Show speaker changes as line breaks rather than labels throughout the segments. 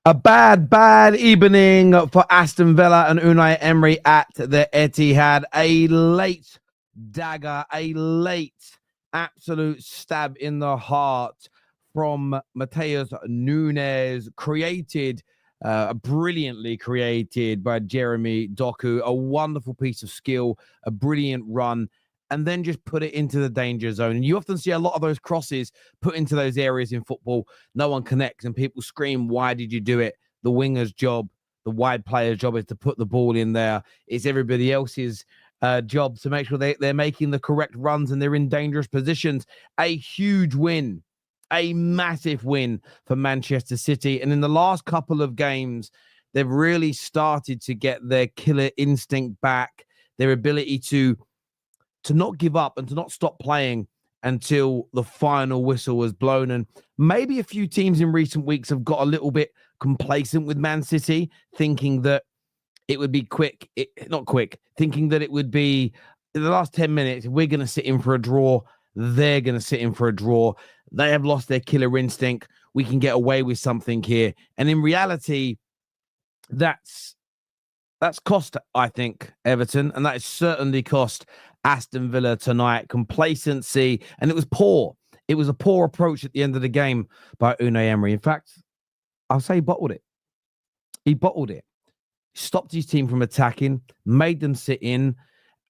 A bad evening for Aston Villa and Unai Emery at the Etihad. A late dagger, a late absolute stab in the heart from Mateus Nunes, brilliantly created by Jeremy Doku. A wonderful piece of skill, a brilliant run, and then just put it into the danger zone. And you often see a lot of those crosses put into those areas in football. No one connects, and people scream, "Why did you do it?" The winger's job, the wide player's job is to put the ball in there. It's everybody else's job to make sure they're making the correct runs and they're in dangerous positions. A huge win, a massive win for Manchester City. And in the last couple of games, they've really started to get their killer instinct back, their ability to not give up and to not stop playing until the final whistle was blown. And maybe a few teams in recent weeks have got a little bit complacent with Man City, thinking that it would be thinking that it would be in the last 10 minutes, we're going to sit in for a draw. They're going to sit in for a draw. They have lost their killer instinct. We can get away with something here. And in reality, that's cost, I think, Everton, and that has certainly cost Aston Villa tonight. Complacency, and it was poor. It was a poor approach at the end of the game by Unai Emery. In fact, I'll say he bottled it. He bottled it. Stopped his team from attacking, made them sit in,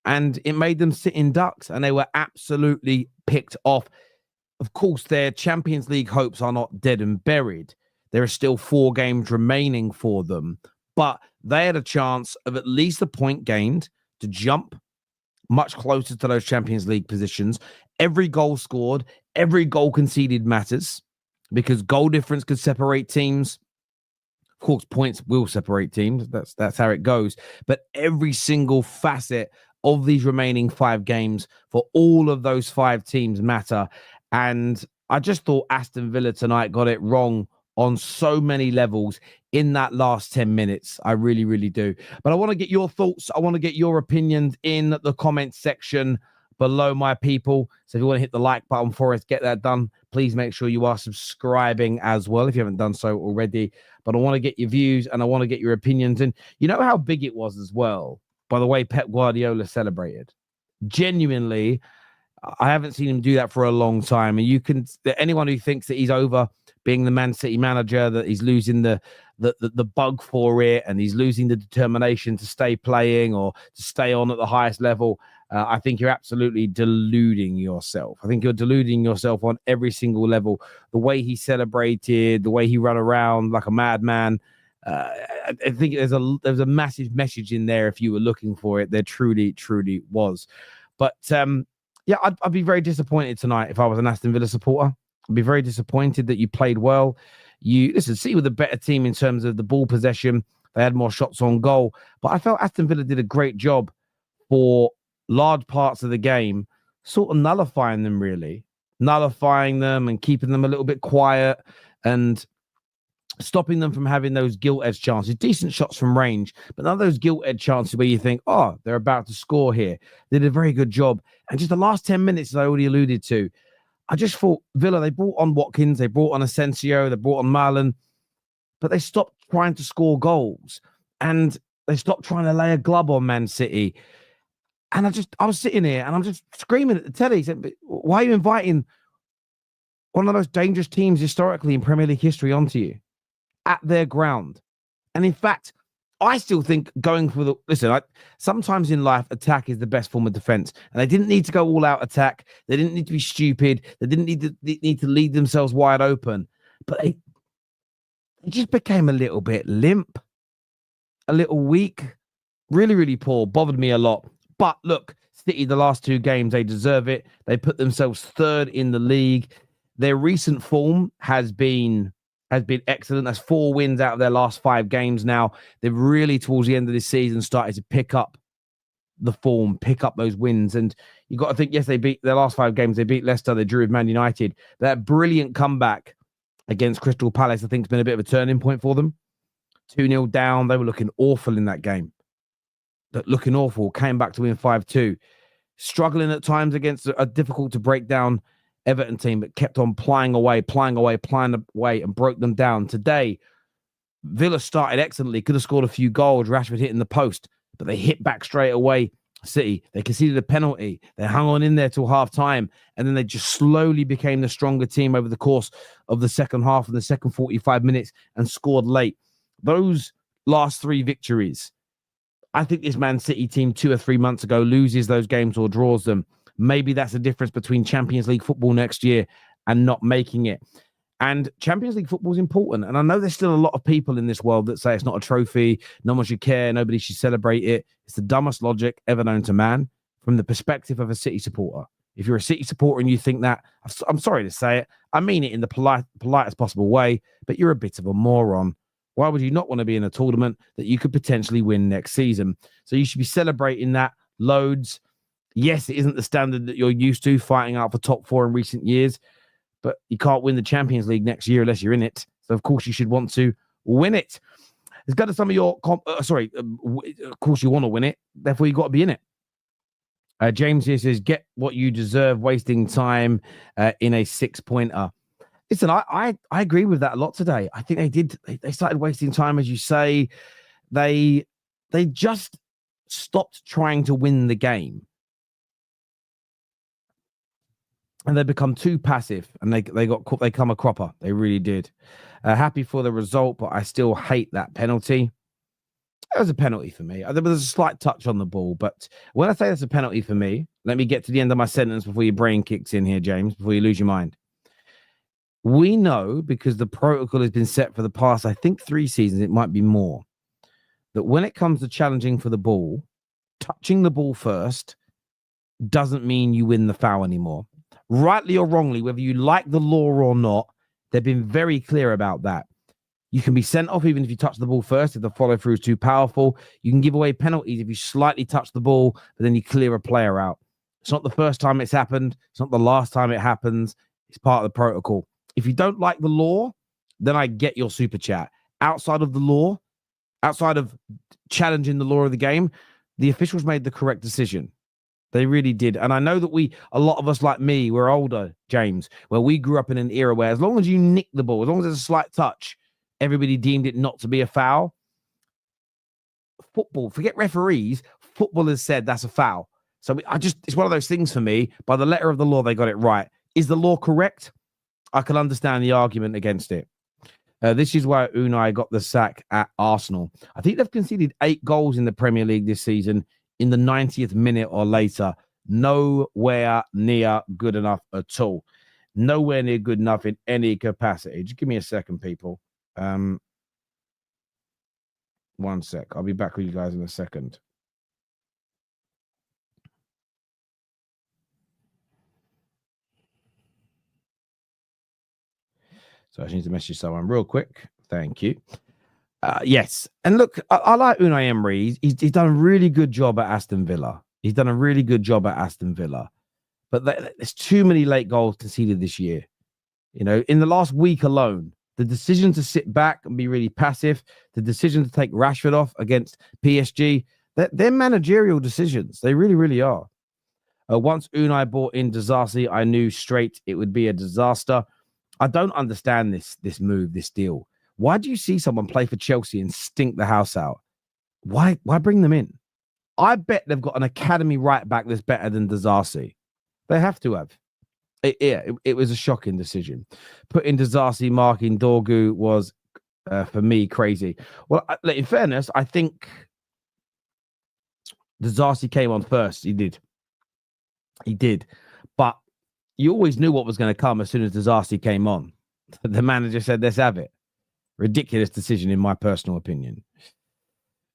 and it made them sit in ducks, and they were absolutely picked off. Of course, their Champions League hopes are not dead and buried. There are still 4 games remaining for them, but they had a chance of at least a point gained to jump much closer to those Champions League positions. Every goal scored, every goal conceded matters because goal difference could separate teams. Of course, points will separate teams. That's how it goes. But every single facet of these remaining 5 games for all of those 5 teams matter. And I just thought Aston Villa tonight got it wrong on so many levels in that last 10 minutes. I really, really do. But I want to get your thoughts. I want to get your opinions in the comment section below, my people. So if you want to hit the like button for us, get that done. Please make sure you are subscribing as well if you haven't done so already. But I want to get your views and I want to get your opinions. And you know how big it was as well, by the way Pep Guardiola celebrated. Genuinely, I haven't seen him do that for a long time. And you can, anyone who thinks that he's over being the Man City manager, that he's losing the bug for it and he's losing the determination to stay playing or to stay on at the highest level, I think you're absolutely deluding yourself. I think you're deluding yourself on every single level. The way he celebrated, the way he ran around like a madman, I think there's a massive message in there if you were looking for it. There truly, truly was. But yeah, I'd be very disappointed tonight if I was an Aston Villa supporter. I'd be very disappointed that you played well. City were the better team in terms of the ball possession. They had more shots on goal. But I felt Aston Villa did a great job for large parts of the game, sort of nullifying them and keeping them a little bit quiet and stopping them from having those gilt-edged chances. Decent shots from range, but none of those gilt-edged chances where you think, oh, they're about to score here. They did a very good job. And just the last 10 minutes, as I already alluded to, I just thought Villa, they brought on Watkins, they brought on Asensio, they brought on Marlon, but they stopped trying to score goals and they stopped trying to lay a glove on Man City. And I was sitting here and I'm just screaming at the telly, saying, why are you inviting one of the most dangerous teams historically in Premier League history onto you at their ground? And in fact, I still think going for sometimes in life, attack is the best form of defense. And they didn't need to go all out attack. They didn't need to be stupid. They didn't need to leave themselves wide open. But they just became a little bit limp, a little weak, really, really poor. Bothered me a lot. But look, City, the last 2 games, they deserve it. They put themselves 3rd in the league. Their recent form has been excellent. That's 4 wins out of their last 5 games now. They've really, towards the end of this season, started to pick up the form, pick up those wins. And you've got to think, yes, they beat their last 5 games. They beat Leicester, they drew with Man United. That brilliant comeback against Crystal Palace, I think, has been a bit of a turning point for them. 2-0 down. They were looking awful in that game. Looking awful. Came back to win 5-2. Struggling at times against a difficult to break down Everton team, but kept on plying away, and broke them down. Today, Villa started excellently, could have scored a few goals, Rashford hitting the post, but they hit back straight away. City, they conceded a penalty. They hung on in there till half time, and then they just slowly became the stronger team over the course of the second half and the second 45 minutes and scored late. Those last 3 victories, I think this Man City team 2 or 3 months ago loses those games or draws them. Maybe that's the difference between Champions League football next year and not making it. And Champions League football is important. And I know there's still a lot of people in this world that say it's not a trophy. No one should care. Nobody should celebrate it. It's the dumbest logic ever known to man from the perspective of a City supporter. If you're a City supporter and you think that, I'm sorry to say it, I mean it in the politest possible way, but you're a bit of a moron. Why would you not want to be in a tournament that you could potentially win next season? So you should be celebrating that loads. Yes, it isn't the standard that you're used to, fighting out for top 4 in recent years, but you can't win the Champions League next year unless you're in it. So, of course, you should want to win it. Let's go to some of your... of course, you want to win it. Therefore, you've got to be in it. James here says, get what you deserve, wasting time in a 6-pointer. Listen, I agree with that a lot today. I think they did. They started wasting time, as you say. They just stopped trying to win the game. And they become too passive, and they come a cropper. They really did. Happy for the result, but I still hate that penalty. It was a penalty for me. There was a slight touch on the ball, but when I say that's a penalty for me, let me get to the end of my sentence before your brain kicks in here, James, before you lose your mind. We know, because the protocol has been set for the past, I think 3 seasons, it might be more, that when it comes to challenging for the ball, touching the ball first doesn't mean you win the foul anymore. Rightly or wrongly, whether you like the law or not, they've been very clear about that. You can be sent off even if you touch the ball first, if the follow-through is too powerful. You can give away penalties if you slightly touch the ball, but then you clear a player out. It's not the first time it's happened. It's not the last time it happens. It's part of the protocol. If you don't like the law, then I get your super chat. Outside of the law, outside of challenging the law of the game, the officials made the correct decision. They really did. And I know that a lot of us like me, we're older, James, where we grew up in an era where as long as you nick the ball, as long as there's a slight touch, everybody deemed it not to be a foul. Football, forget referees, footballers said that's a foul. So it's one of those things for me. By the letter of the law, they got it right. Is the law correct? I can understand the argument against it. This is why Unai got the sack at Arsenal. I think they've conceded 8 goals in the Premier League this season in the 90th minute or later. Nowhere near good enough at all. Nowhere near good enough in any capacity. Just give me a second, people. 1 sec. I'll be back with you guys in a second. So I just need to message someone real quick. Thank you. Yes. And look, I like Unai Emery. He's done a really good job at Aston Villa. But there's too many late goals conceded this year. You know, in the last week alone, the decision to sit back and be really passive, the decision to take Rashford off against PSG, they're managerial decisions. They really, really are. Once Unai brought in Disasi, I knew straight it would be a disaster. I don't understand this move, this deal. Why do you see someone play for Chelsea and stink the house out? Why bring them in? I bet they've got an academy right back that's better than Disasi. They have to have. It was a shocking decision. Putting Disasi, marking Dorgu was, for me, crazy. Well, in fairness, I think Disasi came on first. He did. But you always knew what was going to come as soon as Disasi came on. The manager said, let's have it. Ridiculous decision, in my personal opinion.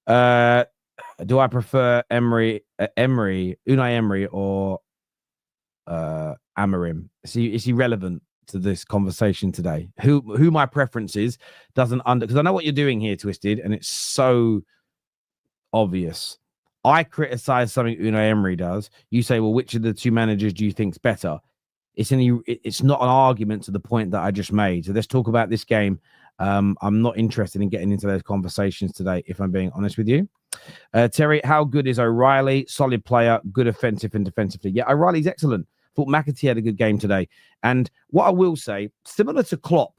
Do I prefer Unai Emery, or Amorim? Is he relevant to this conversation today? Who my preference is doesn't because I know what you're doing here, Twisted, and it's so obvious. I criticize something Unai Emery does. You say, well, which of the 2 managers do you think's better? It's not an argument to the point that I just made. So let's talk about this game. I'm not interested in getting into those conversations today, if I'm being honest with you. Terry, how good is O'Reilly? Solid player, good offensive and defensively. Yeah, O'Reilly's excellent. Thought McAtee had a good game today. And what I will say, similar to Klopp,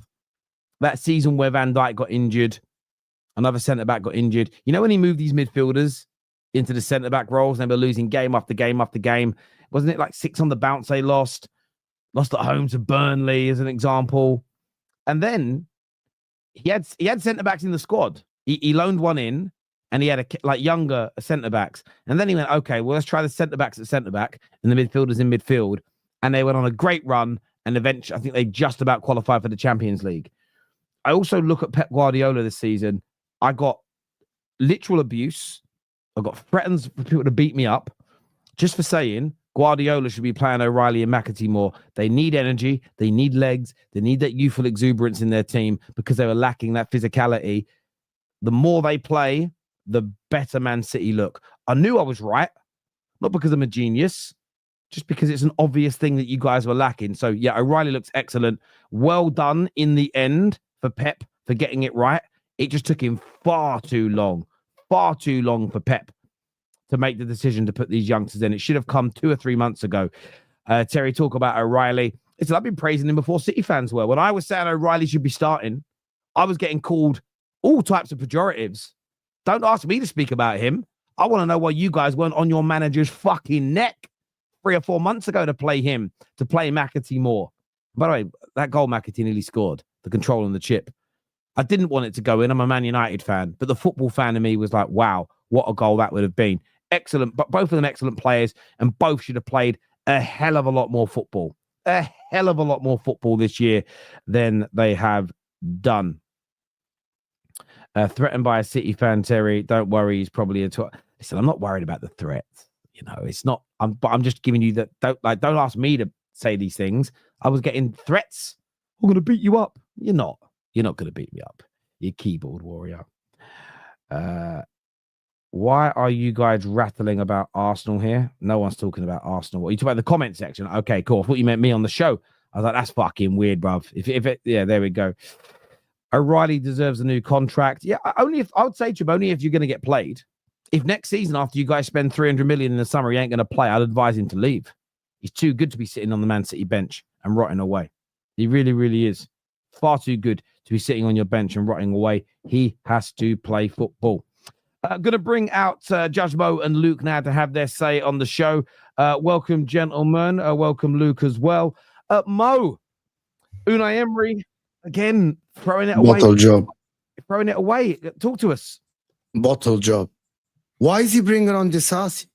that season where Van Dijk got injured, Another centre-back got injured. You know when he moved these midfielders into the centre-back roles and they were losing game after game after game? Wasn't it like 6 on the bounce they lost? Lost at home to Burnley as an example. And then he had centre-backs in the squad. He loaned one in and he had younger centre-backs. And then he went, okay, well, let's try the centre-backs at centre-back and the midfielders in midfield. And they went on a great run. And eventually, I think they just about qualified for the Champions League. I also look at Pep Guardiola this season. I got literal abuse. I got threats for people to beat me up just for saying Guardiola should be playing O'Reilly and McAtee more. They need energy. They need legs. They need that youthful exuberance in their team because they were lacking that physicality. The more they play, the better Man City look. I knew I was right, not because I'm a genius, just because it's an obvious thing that you guys were lacking. So, yeah, O'Reilly looks excellent. Well done in the end for Pep for getting it right. It just took him far too long for Pep to make the decision to put these youngsters in. It should have come 2 or 3 months ago. Terry, talk about O'Reilly. Listen, I've been praising him before City fans were. When I was saying O'Reilly should be starting, I was getting called all types of pejoratives. Don't ask me to speak about him. I want to know why you guys weren't on your manager's fucking neck 3 or 4 months ago to play him, to play McAtee more. By the way, that goal McAtee nearly scored, the control on the chip. I didn't want it to go in. I'm a Man United fan, but the football fan in me was like, wow, what a goal that would have been. Excellent, but both of them excellent players, and both should have played a hell of a lot more football. A hell of a lot more football this year than they have done. Threatened by a City fan, Terry. Don't worry, he's probably a... Listen, I'm not worried about the threats. You know, it's not... But I'm just giving you that... Don't ask me to say these things. I was getting threats. I'm going to beat you up. You're not. You're not going to beat me up. You keyboard warrior. Why are you guys rattling about Arsenal here? No one's talking about Arsenal. What are you talking about? The comment section? Okay, cool. I thought you meant me on the show. I was like, that's fucking weird, bruv. Yeah, there we go. O'Reilly deserves a new contract. Yeah, I would say to him, only if you're going to get played. If next season, after you guys spend 300 million in the summer, he ain't going to play, I'd advise him to leave. He's too good to be sitting on the Man City bench and rotting away. He really, really is. Far too good to be sitting on your bench and rotting away. He has to play football. Going to bring out Judge Mo and Luke now to have their say on the show. Welcome, gentlemen. Welcome, Luke, as well. Mo, Unai Emery, again, throwing it away.
Bottle job.
Throwing it away. Talk to us.
Bottle job. Why is he bringing on Disasi?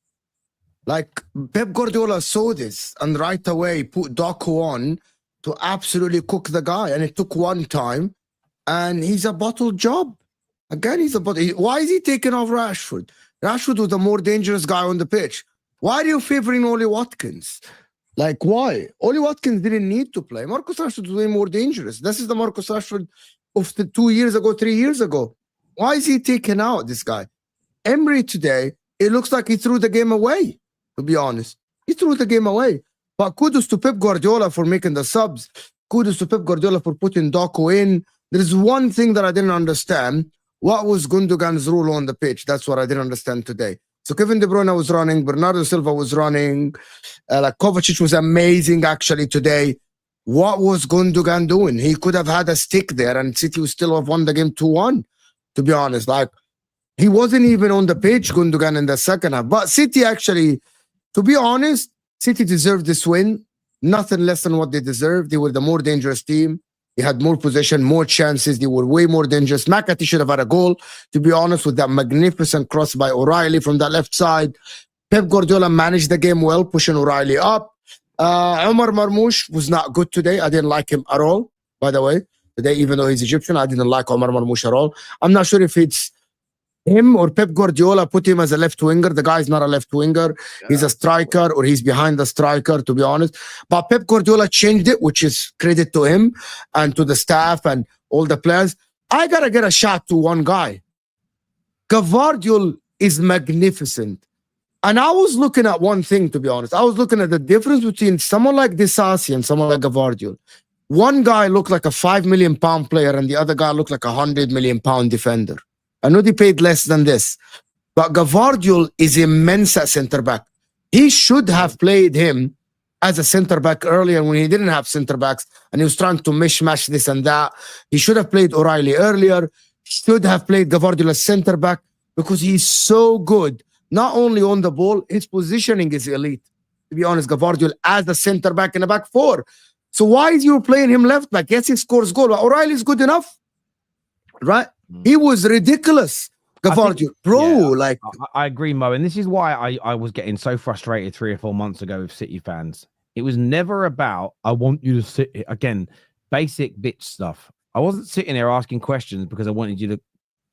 Like, Pep Guardiola saw this and right away put Doku on to absolutely cook the guy. And it took one time. And he's a bottle job. Again, he's a bottle. Why is he taking off Rashford? Rashford was the more dangerous guy on the pitch. Why are you favoring Oli Watkins? Like, why? Oli Watkins didn't need to play. Marcus Rashford was way more dangerous. This is the Marcus Rashford of the 2 years ago, 3 years ago. Why is he taking out this guy? Emery today, it looks like he threw the game away, to be honest. He threw the game away. But kudos to Pep Guardiola for making the subs. Kudos to Pep Guardiola for putting Doku in. There's one thing that I didn't understand. What was Gündogan's role on the pitch? That's what I didn't understand today. So Kevin De Bruyne was running. Bernardo Silva was running. Like Kovacic was amazing actually today. What was Gündogan doing? He could have had a stick there and City would still have won the game 2-1, to be honest. Like, he wasn't even on the pitch, Gündogan, in the second half. But City actually, to be honest, City deserved this win. Nothing less than what they deserved. They were the more dangerous team. They had more possession, more chances. They were way more dangerous. McAtee should have had a goal, to be honest, with that magnificent cross by O'Reilly from that left side. Pep Guardiola managed the game well, pushing O'Reilly up. Omar Marmoush was not good today. I didn't like him at all, by the way. Today, even though he's Egyptian, I didn't like Omar Marmoush at all. I'm not sure if it's him or Pep Guardiola put him as a left winger. The guy's not a left winger. He's a striker, or he's behind the striker, to be honest. But Pep Guardiola changed it, which is credit to him and to the staff and all the players. I got to get a shot to one guy. Gvardiol is magnificent. And I was looking at one thing, to be honest. I was looking at the difference between someone like Disasi and someone like Gvardiol. One guy looked like a £5 million player and the other guy looked like a £100 million defender. I know they paid less than this, but Gvardiol is immense at centre-back. He should have played him as a centre-back earlier when he didn't have centre-backs and he was trying to mishmash this and that. He should have played O'Reilly earlier, should have played Gvardiol as center back because he's so good. Not only on the ball, his positioning is elite. To be honest, Gvardiol as the center back in a back four. So why is you playing him left back? Yes, he scores goal. But O'Reilly's good enough, right? He was ridiculous. Gvardiol,
I agree, Mo, and this is why I was getting so frustrated 3 or 4 months ago with City fans. It was never about I want you to sit again, basic bitch stuff. I wasn't sitting there asking questions because I wanted you to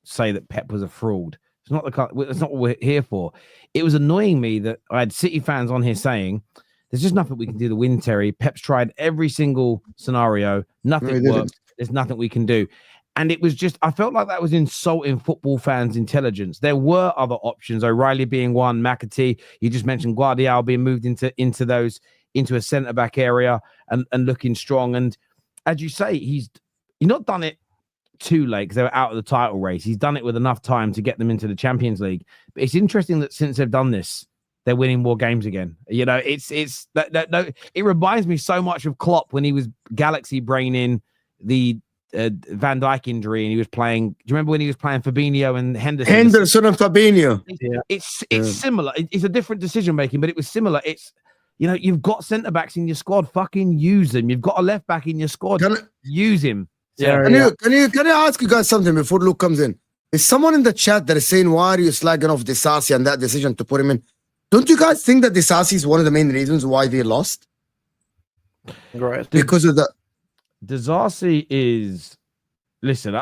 say that Pep was a fraud. It's not that's not what we're here for. It was annoying me that I had City fans on here saying there's just nothing we can do to win, Terry. Pep's tried every single scenario, nothing worked. There's nothing we can do. And it was just, I felt like that was insulting football fans' intelligence. There were other options, O'Reilly being one, McAtee. You just mentioned Gvardiol being moved into a centre-back area and looking strong. And as you say, he's not done it too late because they were out of the title race. He's done it with enough time to get them into the Champions League. But it's interesting that since they've done this, they're winning more games again. You know, it reminds me so much of Klopp when he was galaxy braining the Van Dijk injury and he was playing. Do you remember when he was playing Fabinho and Henderson?
Henderson and Fabinho.
It's similar. It's a different decision making, but it was similar. It's, you know, you've got centre backs in your squad. Fucking use them. You've got a left back in your squad. Use him.
Yeah. Can I ask you guys something before Luke comes in? Is someone in the chat that is saying why are you slagging off Disasi and that decision to put him in? Don't you guys think that Disasi is one of the main reasons why they lost?
Right.
Because of the
Disasi is. Listen,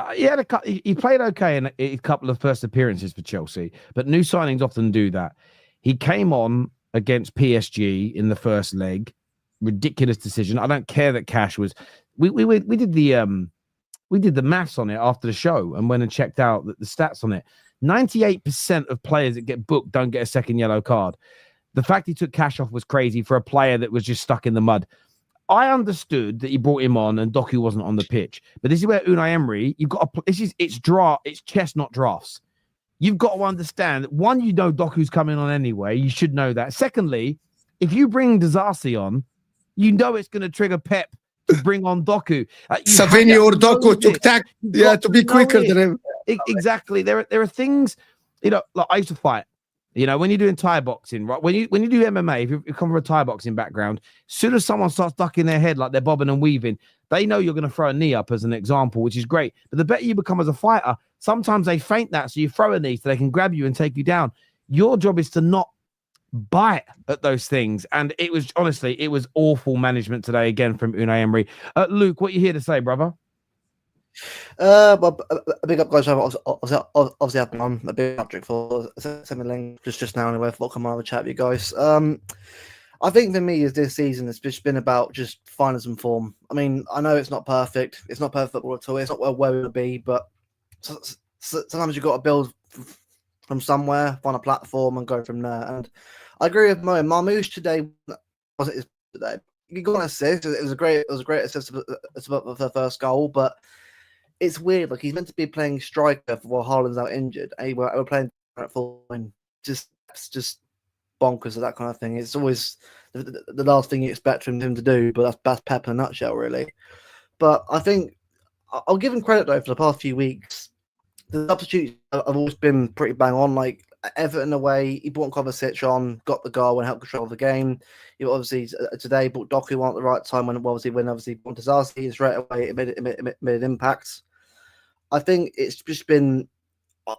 he played okay in a couple of first appearances for Chelsea, but new signings often do that. He came on against PSG in the first leg, ridiculous decision. I don't care that Cash was. We did the maths on it after the show and went and checked out the stats on it. 98% of players that get booked don't get a second yellow card. The fact he took Cash off was crazy for a player that was just stuck in the mud. I understood that he brought him on and Doku wasn't on the pitch, but this is where Unai Emery, you've got to, it's chess, not drafts. You've got to understand that one, you know Doku's coming on anyway. You should know that. Secondly, if you bring Disasi on, you know it's going to trigger Pep to bring on Doku.
Savinho or Doku took tack, to be quicker than him.
Exactly. There are things, you know, like I used to fight. You know, when you're doing Thai boxing, right? When you do MMA, if you come from a Thai boxing background, as soon as someone starts ducking their head like they're bobbing and weaving, they know you're going to throw a knee up as an example, which is great. But the better you become as a fighter, sometimes they feint that, so you throw a knee so they can grab you and take you down. Your job is to not bite at those things. And it was, honestly, it was awful management today, again, from Unai Emery. Luke, what are you here to say, brother?
Well, a big up, guys. Obviously, I've been on a big Patrick for sending just now anyway. For come on, have a chat with you guys. I think for me, is this season it's just been about just finding some form. I mean, I know it's not perfect. It's not perfect football at all. It's not where we would be, but sometimes you've got to build from somewhere, find a platform, and go from there. And I agree with Mo. Marmoush today wasn't his today. He got an assist. It was a great assist for the first goal, but it's weird. Like, he's meant to be playing striker while Haaland's out injured, and we're playing at full line. Just bonkers of that kind of thing. It's always the last thing you expect from him to do, but that's Pep in a nutshell, really. But I think I'll give him credit though for the past few weeks. The substitutes have always been pretty bang on. Like Everton away, he brought Kovacic on, got the goal and helped control the game. You obviously today brought Doku on at the right time when Disasi straight away it made an impact. I think it's just been.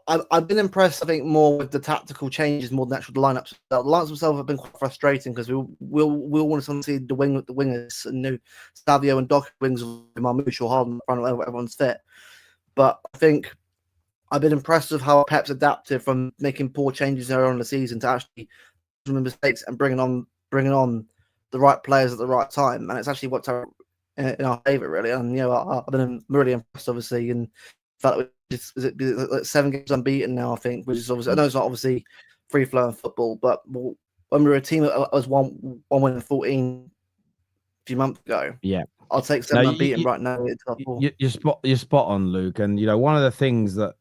I've been impressed. I think more with the tactical changes more than actual lineups. The lineups themselves have been quite frustrating because we'll want to see the wingers and new Savio and Doku wings with Marmoush or Haaland front whenever everyone's fit. But I think I've been impressed with how Pep's adapted from making poor changes earlier on in the season to actually doing mistakes and bringing on the right players at the right time, and it's actually worked out in our favour really. And you know, I've been really impressed, obviously, and that is it 7 games unbeaten now, I think, which is obviously, I know it's not obviously free flowing football, but when we were a team that was one win and 14 a few months ago,
yeah,
I'll take 7 unbeaten right now.
You're spot on, Luke. And you know, one of the things that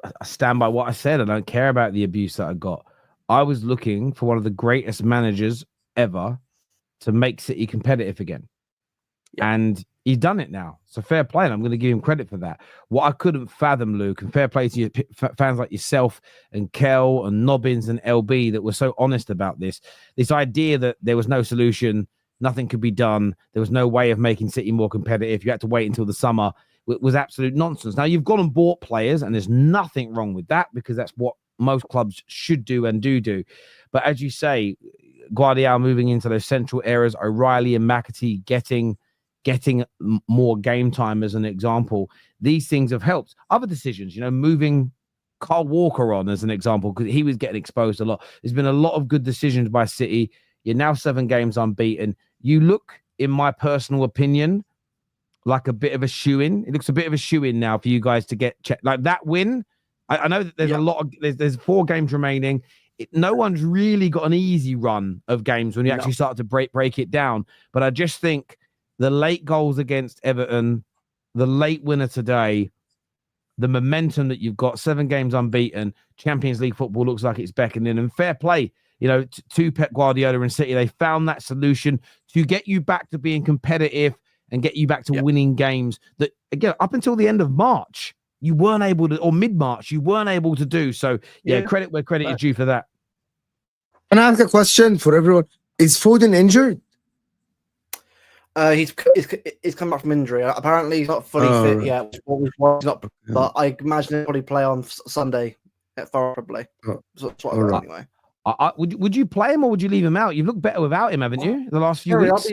I stand by what I said. I don't care about the abuse that I got. I was looking for one of the greatest managers ever to make City competitive again. Yeah. And He's done it now. So fair play, and I'm going to give him credit for that. What I couldn't fathom, Luke, and fair play to you, fans like yourself and Kel and Nobbins and LB that were so honest about this idea that there was no solution, nothing could be done, there was no way of making City more competitive, you had to wait until the summer, was absolute nonsense. Now, you've gone and bought players, and there's nothing wrong with that because that's what most clubs should do and do. But as you say, Gvardiol moving into those central areas, O'Reilly and McAtee getting more game time as an example, these things have helped. Other decisions, moving Kyle Walker on as an example, because he was getting exposed a lot. There's been a lot of good decisions by City. You're now 7 games unbeaten. You look, in my personal opinion, like a bit of a shoe-in. It looks a bit of a shoe-in now for you guys to get checked. Like that win, I know that there's a lot of, there's 4 games remaining. No one's really got an easy run of games when you actually start to break it down. But I just think the late goals against Everton, the late winner today, the momentum that you've got, 7 games unbeaten, Champions League football looks like it's beckoning, and fair play, to Pep Guardiola and City. They found that solution to get you back to being competitive and get you back to winning games that, again, up until the end of March, you weren't able to, or mid-March, you weren't able to do. So, credit where credit is due for that.
Can I ask a question for everyone? Is Foden injured?
He's come back from injury. Apparently, he's not fully fit yet. He's not, but I imagine he'll probably play on Sunday. Probably. So that's what I heard anyway.
Would you play him or would you leave him out? You've looked better without him, haven't you? The last few weeks.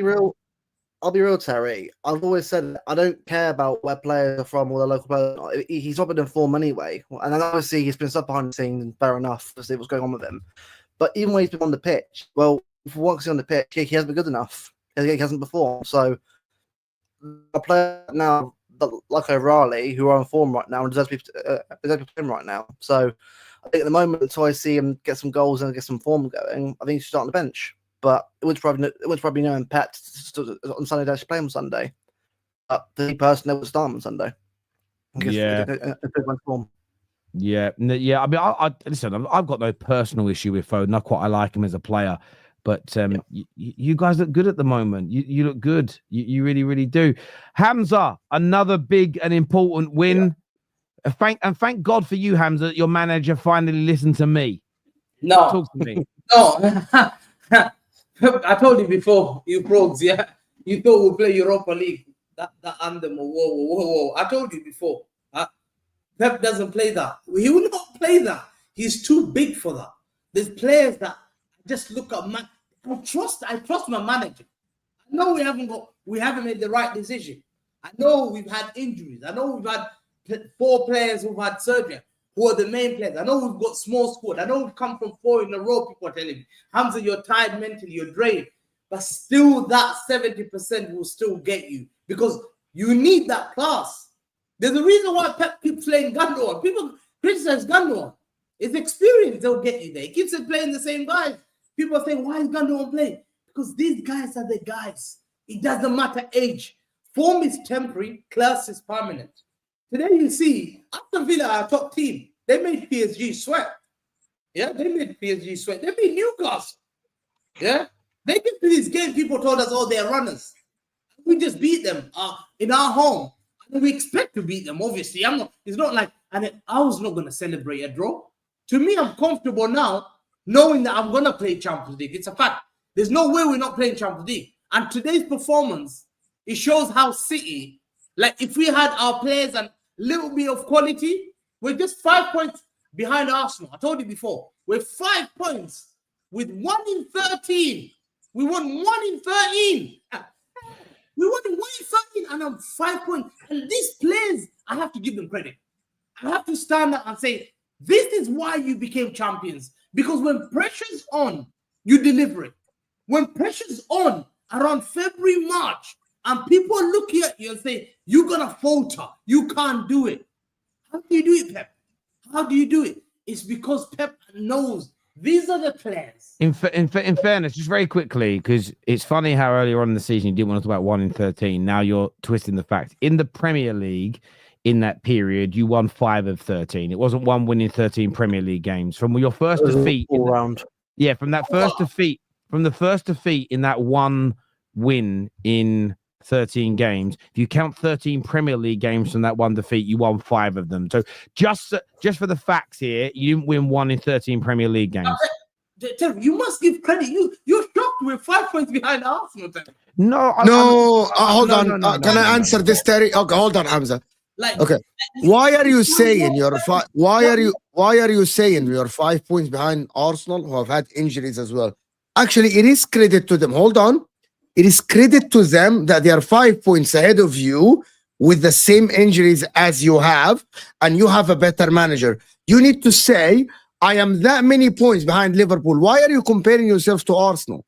I'll be real, Terry. I've always said I don't care about where players are from or the local players. He's not been in form anyway, and then obviously he's been stuck behind the scenes. And fair enough to see what's going on with him. But even when he's been on the pitch, well, for once he's on the pitch, he hasn't been good enough. He hasn't performed. So a player now like O'Reilly, who are on form right now and deserves to be playing right now. So I think at the moment until I see him get some goals and get some form going, I think he should start on the bench. But it was probably knowing Pep on Sunday to play on Sunday. But for me personally, would start on Sunday.
Yeah. I mean, listen, I've got no personal issue with Foden. I like him as a player. But you guys look good at the moment. You look good. You really, really do. Hamza, another big and important win. Yeah. Thank God for you, Hamza. Your manager finally listened to me.
No.
Talk to me.
No. I told you before, you frogs, you thought we'll play Europa League. That anthem. Whoa. I told you before. Pep doesn't play that. He will not play that. He's too big for that. There's players that just look at man. I trust my manager. I know we haven't made the right decision. I know we've had injuries. I know we've had 4 players who've had surgery, who are the main players. I know we've got small squad. I know we've come from 4 in a row. People are telling me, Hamza, you're tired mentally, you're drained. But still, that 70% will still get you because you need that class. There's a reason why Pep keeps playing Gündogan. People criticize Gündogan. It's experience they'll get you there. He keeps playing the same guys. People are saying, why is Gündogan playing? Because these guys are the guys. It doesn't matter age. Form is temporary, class is permanent. Today you see, Aston Villa are a top team. They made PSG sweat. Yeah, they made PSG sweat. They beat Newcastle. Yeah, they get to this game. People told us, oh, they're runners. We just beat them in our home. And we expect to beat them, obviously. It's not like, I was not going to celebrate a draw. To me, I'm comfortable now knowing that I'm going to play Champions League. It's a fact. There's no way we're not playing Champions League. And today's performance, it shows how City, like if we had our players and a little bit of quality, we're just 5 points behind Arsenal. I told you before, we're 5 points with 1 in 13. We won 1 in 13. We won 1 in 13 and I'm 5 points. And these players, I have to give them credit. I have to stand up and say, this is why you became champions. Because when pressure's on, you deliver it. When pressure's on around February, March, and people are looking at you and say, you're going to falter. You can't do it. How do you do it, Pep? How do you do it? It's because Pep knows these are the players.
In fairness, just very quickly, because it's funny how earlier on in the season you didn't want to talk about 1 in 13. Now you're twisting the fact. In the Premier League, in that period, you won 5 of 13. It wasn't 1 win in 13 Premier League games. From your first defeat,
all round.
From that first defeat, from the first defeat in that 1 win in 13 games. If you count 13 Premier League games from that one defeat, you won 5 of them. So just for the facts here, you didn't win 1 in 13 Premier League games.
You must give credit. You're shocked with 5 points behind Arsenal.
Hold on. Can I answer this, Terry? Okay, hold on, Hamza. Okay, why are you saying you're 5 points behind Arsenal, who have had injuries as well? Actually, it is credit to them. Hold on. It is credit to them that they are 5 points ahead of you with the same injuries as you have, and you have a better manager. You need to say, I am that many points behind Liverpool. Why are you comparing yourself to Arsenal?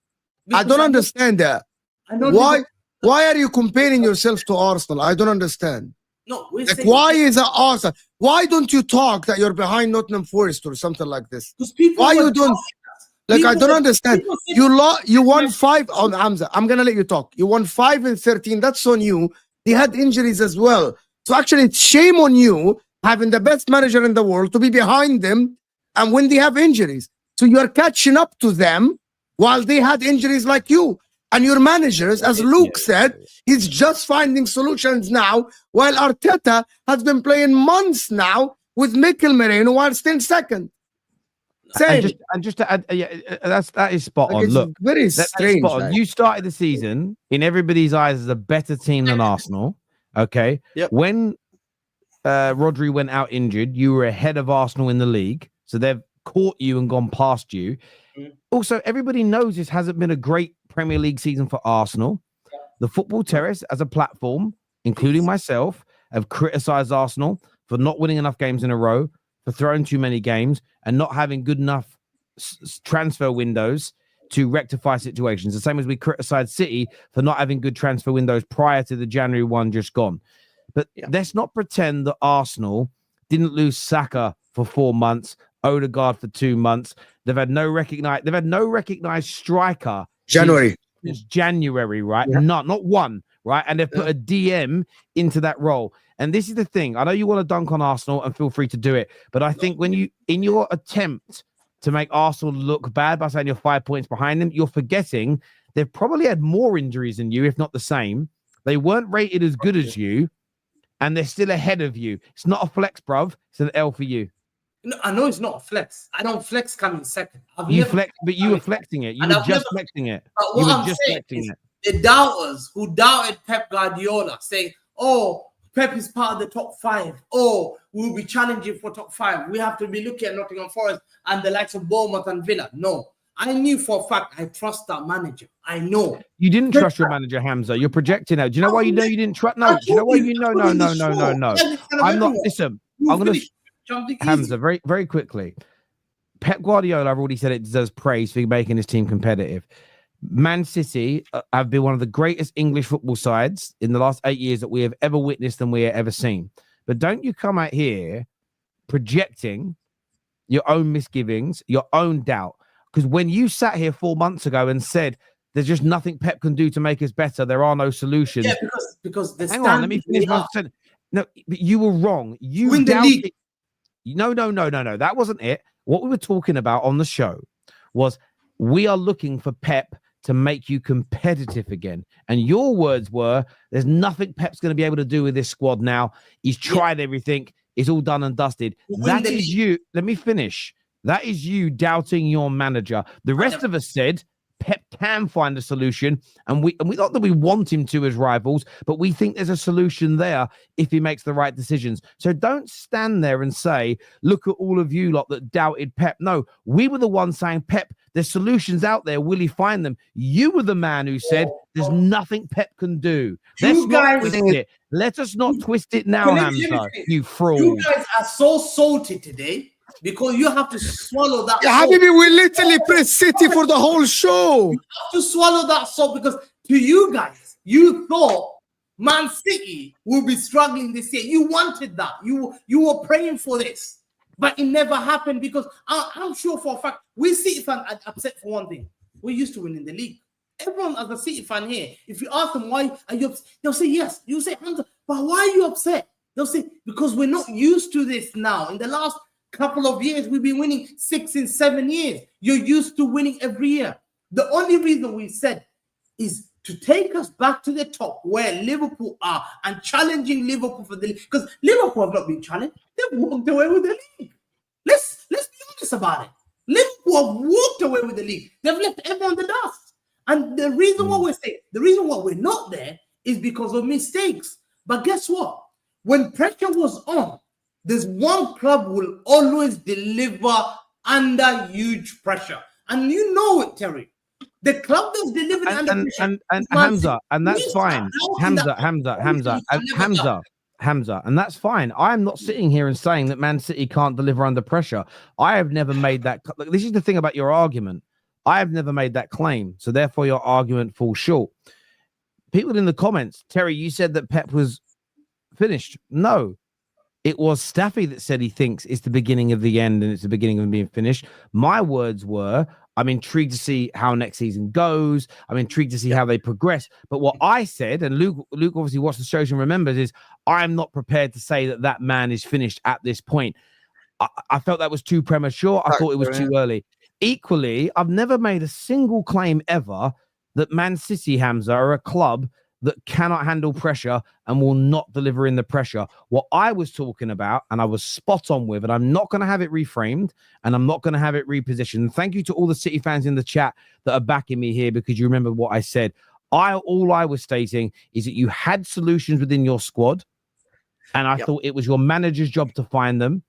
Because I don't understand that. Why are you comparing yourself to Arsenal? I don't understand.
No,
why is it Arsenal? Why don't you talk that you're behind Nottingham Forest or something like this? Why you don't? I don't understand. You won 5 on Hamza. I'm gonna let you talk. You won 5 and 13. That's on you. They had injuries as well. So actually, it's shame on you having the best manager in the world to be behind them, and when they have injuries, so you are catching up to them while they had injuries like you. And your managers, as Luke said, he's just finding solutions now, while Arteta has been playing months now with Mikel Merino while still second.
And just to add, that is spot on. Look,
very strange.
Spot on. You started the season in everybody's eyes as a better team than Arsenal. Okay.
Yep.
When Rodri went out injured, you were ahead of Arsenal in the league, so they've caught you and gone past you. Also, everybody knows this hasn't been a great Premier League season for Arsenal. The Football Terrace as a platform, including myself, have criticized Arsenal for not winning enough games in a row, for throwing too many games, and not having good enough transfer windows to rectify situations. The same as we criticized City for not having good transfer windows prior to the January one just gone. But let's not pretend that Arsenal didn't lose Saka for 4 months, Odegaard for 2 months. They've had no recognized striker
January,
right?
Yeah.
Not one, right? And they've put a DM into that role. And this is the thing. I know you want to dunk on Arsenal, and feel free to do it. But I think when you, in your attempt to make Arsenal look bad by saying you're 5 points behind them, you're forgetting they've probably had more injuries than you, if not the same. They weren't rated as good as you, and they're still ahead of you. It's not a flex, bruv. It's an L for you.
No, I know it's not a flex. I don't flex coming second.
You were flexing it. You were just flexing it.
You were just flexing it. The doubters who doubted Pep Guardiola saying, "Oh, Pep is part of the top 5. Oh, we'll be challenging for top 5. We have to be looking at Nottingham Forest and the likes of Bournemouth and Villa." No, I knew for a fact I trust that manager. I know.
You didn't trust your manager, Hamza. You're projecting out. Do you know why you know you didn't trust? No. Do you know why you know? No. I'm not. Listen, I'm going to. Hamza, very, very quickly. Pep Guardiola, I've already said it, deserves praise for making his team competitive. Man City have been one of the greatest English football sides in the last 8 years that we have ever witnessed and we have ever seen. But don't you come out here projecting your own misgivings, your own doubt. Because when you sat here 4 months ago and said, there's just nothing Pep can do to make us better, there are no solutions.
Yeah, because
hang on, let me finish my sentence. No, but you were wrong. You
win the league.
No. That wasn't it. What we were talking about on the show was we are looking for Pep to make you competitive again. And your words were, there's nothing Pep's going to be able to do with this squad now. He's tried everything. It's all done and dusted. That is you. Let me finish. That is you doubting your manager. The rest of us said Pep can find a solution, and we not that we want him to as rivals, but we think there's a solution there if he makes the right decisions. So don't stand there and say, look at all of you lot that doubted Pep. No, we were the ones saying, Pep, there's solutions out there. Will he find them? You were the man who said there's nothing Pep can do. Let's not twist it. Let us not twist it now, Hamza. You fraud.
You guys are so salty today. Because you have to swallow that.
Yeah, Habibi, we literally press City for the whole show.
You have to swallow that salt because to you guys, you thought Man City will be struggling this year. You wanted that. You were praying for this, but it never happened because I'm sure for a fact we City fans are upset for one thing. We're used to winning the league. Everyone as a City fan here, if you ask them why are you upset, they'll say yes. You say, Hamza, but why are you upset? They'll say because we're not used to this now. In the last couple of years, we've been winning 6 and 7 years. You're used to winning every year. The only reason we said is to take us back to the top where Liverpool are and challenging Liverpool for the league. Because Liverpool have not been challenged. They've walked away with the league. Let's be honest about it. Liverpool have walked away with the league. They've left everyone the dust. And the reason why we're not there is because of mistakes. But guess what? When pressure was on, there's one club will always deliver under huge pressure. And you know it, Terry. The club that's delivered under pressure.
And Hamza, and that's fine. Hamza, and that's fine. I'm not sitting here and saying that Man City can't deliver under pressure. I have never made that. This is the thing about your argument. I have never made that claim. So therefore your argument falls short. People in the comments, Terry, you said that Pep was finished. No, it was Staffy that said he thinks it's the beginning of the end and it's the beginning of being finished. My words were, I'm intrigued to see how next season goes. I'm intrigued to see how they progress. But what I said, and Luke obviously watched the shows and remembers, is I'm not prepared to say that man is finished at this point. I felt that was too premature. I thought it was too early. Equally, I've never made a single claim ever that Man City, Hamza, are a club that cannot handle pressure and will not deliver in the pressure. What I was talking about, and I was spot on with, and I'm not going to have it reframed, and I'm not going to have it repositioned. Thank you to all the City fans in the chat that are backing me here because you remember what I said. All I was stating is that you had solutions within your squad, and I thought it was your manager's job to find them.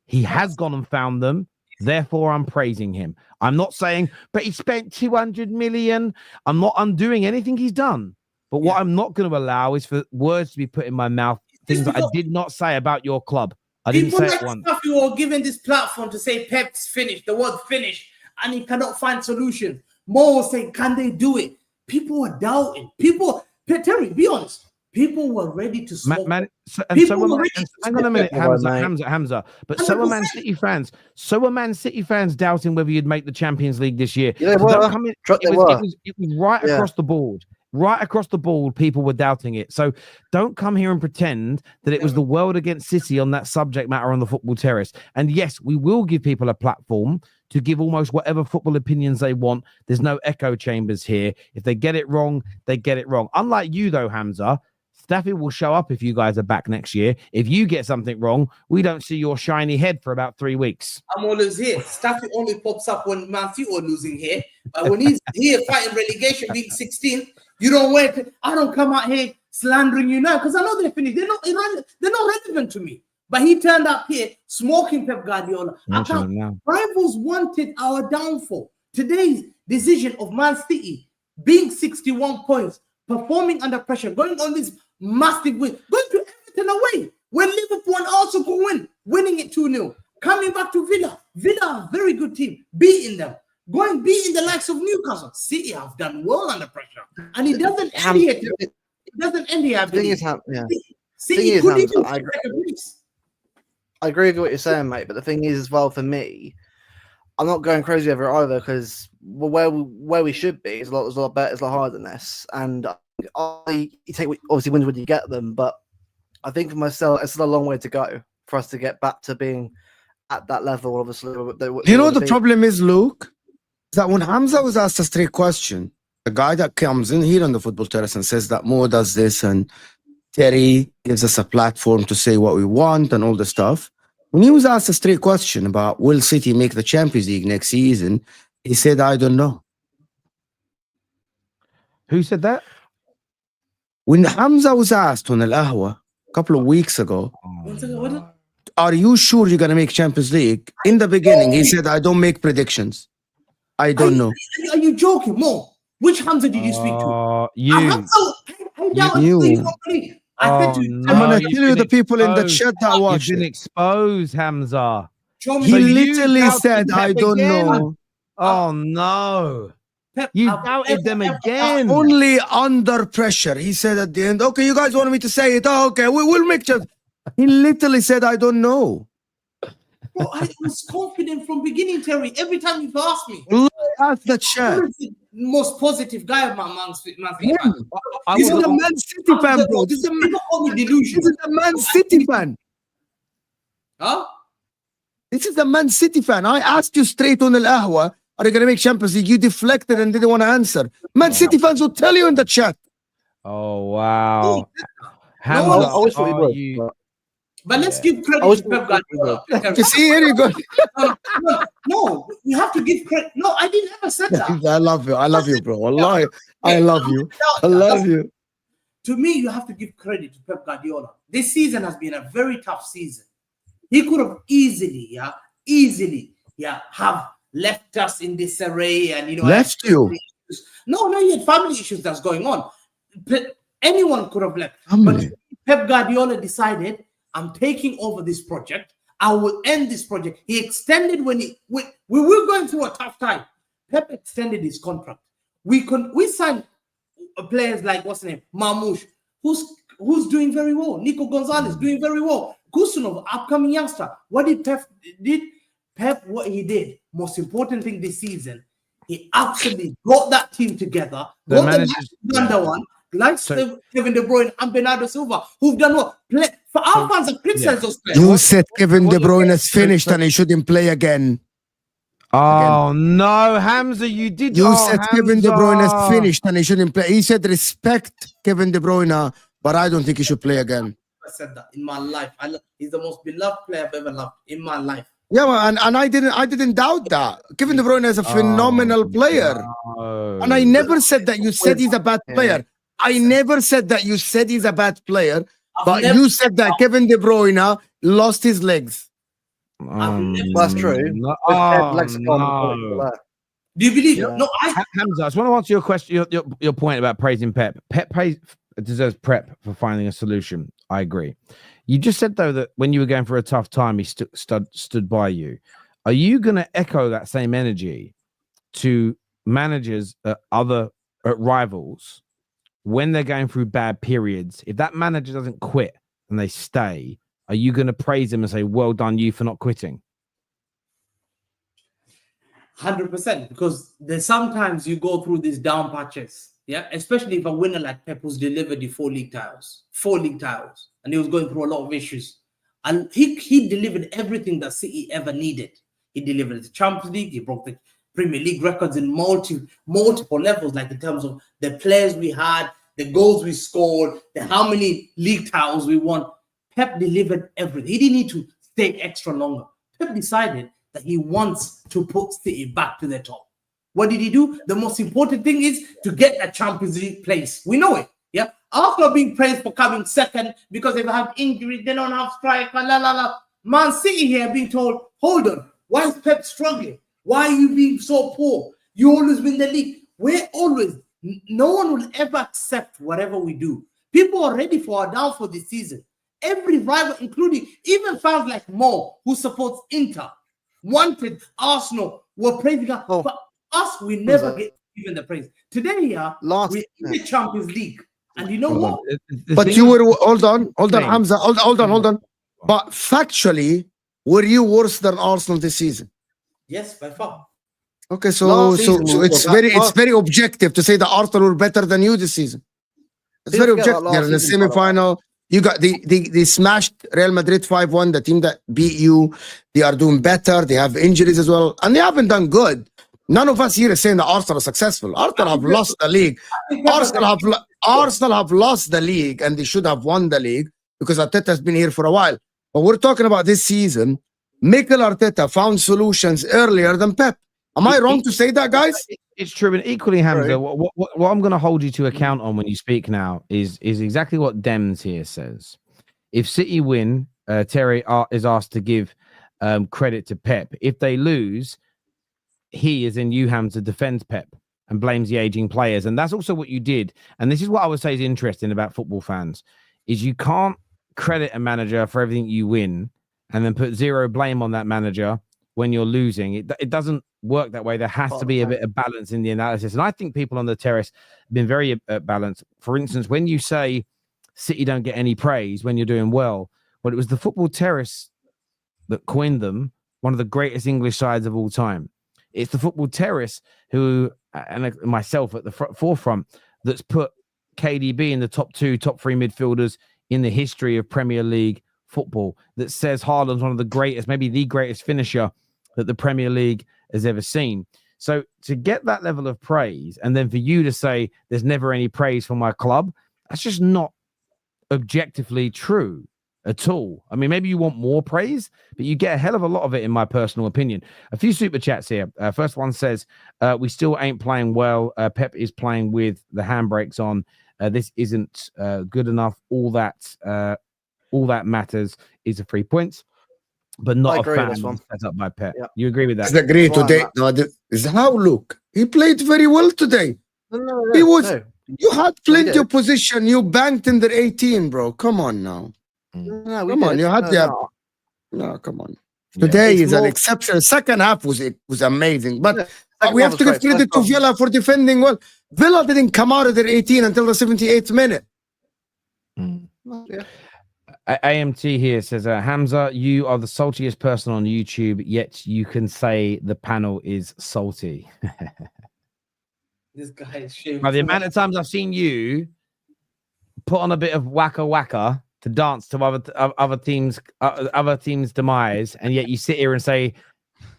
He has gone and found them. Therefore, I'm praising him. I'm not saying, but he spent 200 million. I'm not undoing anything he's done. But what I'm not going to allow is for words to be put in my mouth, things that I did not say about your club. I didn't say it once.
You are given this platform to say Pep's finished, the word finished, and he cannot find solutions. More will say, can they do it? People are doubting. Terry, be honest. People were ready to smoke.
Hang on a minute, Hamza. But so were Man City fans. So were Man City fans doubting whether you'd make the Champions League this year.
Yeah,
it was right across the board. Right across the board, people were doubting it. So don't come here and pretend that it was the world against City on that subject matter on the Football Terrace. And yes, we will give people a platform to give almost whatever football opinions they want. There's no echo chambers here. If they get it wrong, they get it wrong. Unlike you, though, Hamza, Staffy will show up if you guys are back next year. If you get something wrong, we don't see your shiny head for about 3 weeks.
I'm always here. Staffy only pops up when Man City are losing here. But when he's here fighting relegation, being 16, you don't wait. I don't come out here slandering you now because I know they're finished. They're not relevant to me. But he turned up here smoking Pep Guardiola. Rivals wanted our downfall. Today's decision of Man City being 61 points, performing under pressure, going on this massive win, going to Everton away when Liverpool and Arsenal could win, winning it 2-0, coming back to Villa. Villa, a very good team, beating them, beating the likes of Newcastle. City have done well under pressure, and it doesn't end here. It doesn't end here.
I agree with what you're saying, mate. But the thing is, as well, for me, I'm not going crazy over it either because where we should be is a lot better, it's a lot higher than this. And you take obviously wins when you get them, but I think for myself, it's still a long way to go for us to get back to being at that level. Obviously,
the problem is, Luke, is that when Hamza was asked a straight question, the guy that comes in here on the Football Terrace and says that Mo does this and Terry gives us a platform to say what we want and all the stuff. When he was asked a straight question about will City make the Champions League next season, he said, I don't know.
Who said that?
When Hamza was asked on Al-Ahwa a couple of weeks ago, are you sure you're going to make Champions League? In the beginning, he said, I don't make predictions. I don't know.
Are you joking, Mo? Which Hamza did you speak to?
I'm going to tell you the people in the chat that watched.
You've been exposed, Hamza.
He literally said, I don't know.
Oh, no. You doubted them again.
Only under pressure. He said at the end, okay, you guys wanted me to say it. Oh, okay, we'll make sure. He literally said, I don't know.
Bro, I was confident from beginning, Terry. Every time you've asked me.
Ask the chat.
Most positive guy amongst
this is a Man City fan, bro. This is a Man City fan.
Huh?
This is a Man City fan. I asked you straight on Al-Ahwa, are they going to make Champions League? You deflected and didn't want to answer. Man City fans will tell you in the chat.
Oh wow.
I
Hamza,
always thought he
are
would.
you-
But let's give credit
was-
to Pep Guardiola.
You see, here you go.
No, you have to give credit. No, I didn't ever say that.
I love you. I love you, bro. Wallahi, I love you. I love you.
To me, you have to give credit to Pep Guardiola. This season has been a very tough season. He could have easily, have left us in disarray and
Left you?
No, he had family issues that's going on. Anyone could have left.
Family.
But Pep Guardiola decided, I'm taking over this project. I will end this project. He extended we were going through a tough time. Pep extended his contract. We signed players like what's the name, Marmoush, who's doing very well. Nico Gonzalez doing very well. Kusunov, upcoming youngster. What did Pep did? Pep, what he did, most important thing this season, he absolutely brought that team together.
The
Got
managers-
the under one, like Kevin De Bruyne and Bernardo Silva, who've done well. For our fans have criticized those players.
You said Kevin De Bruyne is finished and he shouldn't play again.
Oh no, Hamza, you did.
You
oh,
said Kevin De Bruyne is
Hamza.
finished and he shouldn't play. He said respect Kevin De Bruyne, but I don't think he should play again.
I said that in my life. He's the most beloved player I've ever loved in my life.
Yeah, well, and I didn't doubt that. Kevin De Bruyne is a phenomenal player.
No.
And I never said that you said he's a bad player. I never said that you said he's a bad player, but you said that Kevin De Bruyne lost his legs.
That's true.
No.
With Pep,
Oh,
legs gone,
no.
Do you believe?
Yeah.
No,
Hamza, I just want to answer your question, your point about praising Pep. Pep deserves prep for finding a solution. I agree. You just said though that when you were going through a tough time, he stood by you. Are you going to echo that same energy to managers at other rivals when they're going through bad periods? If that manager doesn't quit and they stay, are you going to praise him and say, "Well done, you for not quitting"?
100%, because there's sometimes you go through these down patches, especially if a winner like Pep who's delivered you four league titles, and he was going through a lot of issues, and he delivered everything that City ever needed. He delivered the Champions League, he broke the Premier League records in multiple levels, like in terms of the players we had, the goals we scored, how many league titles we won. Pep delivered everything. He didn't need to stay extra longer. Pep decided that he wants to put City back to the top. What did he do? The most important thing is to get a Champions League place. We know it. Yeah. Arsenal being praised for coming second because they have injuries, they don't have striker, Man City here being told, hold on, why is Pep struggling? Why are you being so poor? You always win the league. No one will ever accept whatever we do. People are ready for our downfall this season. Every rival, including even fans like Mo, who supports Inter, wanted Arsenal, were praising us. But us, we never get even the praise. Today, we're in the Champions League. And you know what?
But you were, hold on, Hamza, hold on. But factually, were you worse than Arsenal this season?
Yes, by far.
Okay, so it's very objective to say that Arsenal were better than you this season. It's very objective. They're in the semi-final. You got they smashed Real Madrid 5-1, the team that beat you. They are doing better. They have injuries as well, and they haven't done good. None of us here is saying that Arsenal are successful. Arsenal have lost the league. Arsenal have lost the league, and they should have won the league because Arteta has been here for a while. But we're talking about this season. Mikel Arteta found solutions earlier than Pep. Am I wrong to say that, guys?
It's true, and equally, Hamza, what I'm going to hold you to account on when you speak now is exactly what Dems here says. If City win, Terry is asked to give credit to Pep. If they lose, he, as in you, Hamza, defends Pep and blames the aging players. And that's also what you did. And this is what I would say is interesting about football fans, is you can't credit a manager for everything you win and then put zero blame on that manager when you're losing. It doesn't work that way. There has to be a bit of balance in the analysis. And I think people on the terrace have been very balanced. For instance, when you say City don't get any praise when you're doing well, it was the Football Terrace that coined them, one of the greatest English sides of all time. It's the Football Terrace who, and myself at the forefront, that's put KDB in the top 3 midfielders in the history of Premier League football, that says Haaland's one of the greatest, maybe the greatest finisher that the Premier League has ever seen. So to get that level of praise, and then for you to say there's never any praise for my club, that's just not objectively true at all. I mean, maybe you want more praise, but you get a hell of a lot of it, in my personal opinion. A few super chats here. First one says, we still ain't playing well. Pep is playing with the handbrakes on. This isn't good enough. All that matters is the 3 points, but not a fan set up by Pep. Yeah. You agree with that?
I agree today. No, this is how look. He played very well today. You had plenty of position. You banked in the 18, bro. Come on now.
No,
come on. You had no, come on. Today is an exception. Second half was amazing. But we have to give credit to Villa for defending well. Villa didn't come out of their 18 until the 78th minute.
Yeah.
AMT here says, Hamza, you are the saltiest person on YouTube, yet you can say the panel is salty.
This guy is shameful.
By the amount of times I've seen you put on a bit of waka waka to dance to other teams' demise, and yet you sit here and say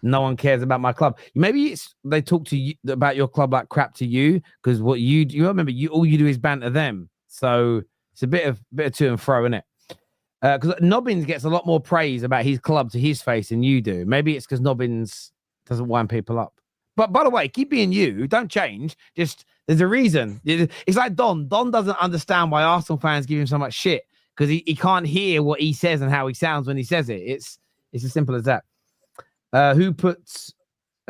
no one cares about my club. Maybe they talk to you about your club like crap to you, because what you remember, all you do is banter them. So it's a bit of to and fro, isn't it? Because Nobbins gets a lot more praise about his club to his face than you do. Maybe it's because Nobbins doesn't wind people up. But by the way, keep being you. Don't change. Just there's a reason. It's like Don. Don doesn't understand why Arsenal fans give him so much shit, because he can't hear what he says and how he sounds when he says it. It's as simple as that. Who puts